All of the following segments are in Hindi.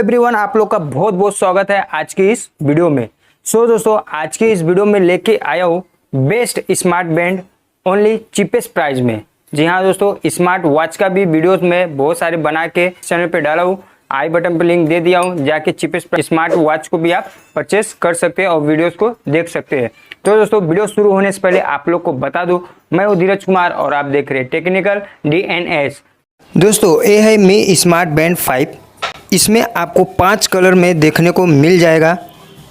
एवरीवन, आप लोग का बहुत बहुत स्वागत है आज की इस वीडियो में। दोस्तों, आज की इस वीडियो में लेके आया हूँ best smart band only cheapest price में। जी हाँ दोस्तों, स्मार्ट वॉच का भी वीडियोस में बहुत सारे बना के चैनल पे डाला हूँ। आई बटन पे लिंक दे दिया हूँ, जाके चीपेस्ट स्मार्ट वॉच को भी आप परचेस कर सकते हैं और वीडियोस को देख सकते हैं। तो दोस्तों, वीडियो शुरू होने से पहले आप लोग को बता दूं, मैं हूँ धीरज कुमार और आप देख रहे हैं टेक्निकल DNS। दोस्तों, ये है मी स्मार्ट बैंड 5। इसमें आपको 5 कलर में देखने को मिल जाएगा।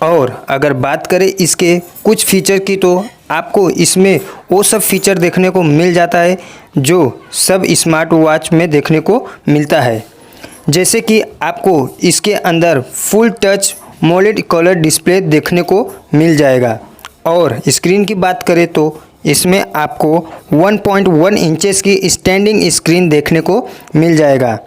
और अगर बात करें इसके कुछ फीचर की, तो आपको इसमें वो सब फीचर देखने को मिल जाता है जो सब स्मार्ट वॉच में देखने को मिलता है। जैसे कि आपको इसके अंदर फुल टच मोलेड कलर डिस्प्ले देखने को मिल जाएगा। और स्क्रीन की बात करें तो इसमें आपको 1.1 इंचेस की स्टैंडिंग स्क्रीन देखने को मिल जाएगा।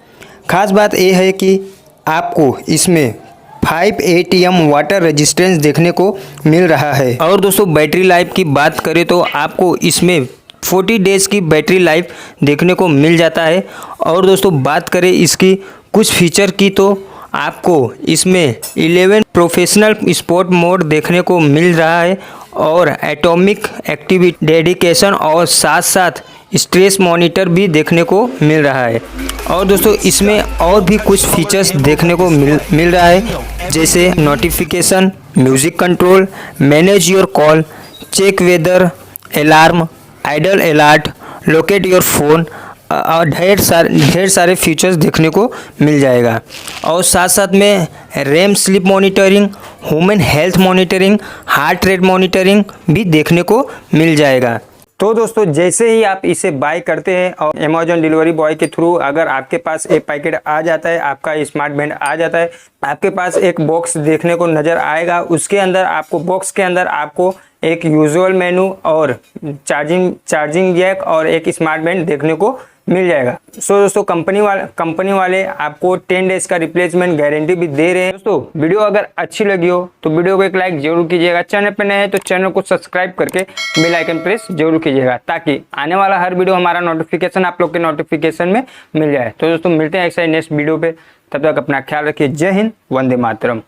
खास बात यह है कि आपको इसमें 5 ATM वाटर रेजिस्टेंस देखने को मिल रहा है। और दोस्तों, बैटरी लाइफ की बात करें तो आपको इसमें 40 डेज़ की बैटरी लाइफ देखने को मिल जाता है। और दोस्तों, बात करें इसकी कुछ फीचर की, तो आपको इसमें 11 प्रोफेशनल स्पोर्ट मोड देखने को मिल रहा है और एटॉमिक एक्टिविटी डेडिकेशन और साथ साथ स्ट्रेस मॉनिटर भी देखने को मिल रहा है। और दोस्तों, इसमें और भी कुछ फीचर्स देखने को मिल रहा है, जैसे notification, music control, manage your call, check weather, alarm, idle alert, locate your phone और ढेर सारे फीचर्स देखने को मिल जाएगा। और साथ साथ में REM sleep monitoring, human health monitoring, heart rate monitoring भी देखने को मिल जाएगा। तो दोस्तों, जैसे ही आप इसे बाय करते हैं और अमेजॉन डिलीवरी बॉय के थ्रू अगर आपके पास एक पैकेट आ जाता है, आपका स्मार्ट बैंड आ जाता है, आपके पास एक बॉक्स देखने को नज़र आएगा। उसके अंदर आपको बॉक्स के अंदर आपको एक यूजुअल मेनू और चार्जिंग जैक और एक स्मार्ट बैंड देखने को मिल जाएगा। दोस्तों, कंपनी वाले आपको 10 डेज का रिप्लेसमेंट गारंटी भी दे रहे हैं। दोस्तों, वीडियो अगर अच्छी लगी हो तो वीडियो को एक लाइक जरूर कीजिएगा। चैनल पर नए हैं तो चैनल को सब्सक्राइब करके बेल आइकन प्रेस जरूर कीजिएगा, ताकि आने वाला हर वीडियो हमारा नोटिफिकेशन आप लोग के नोटिफिकेशन में मिल जाए। तो दोस्तों, मिलते हैं एक साथ नेक्स्ट वीडियो पे। तब तक अपना ख्याल रखिए। जय हिंद, वंदे मातरम।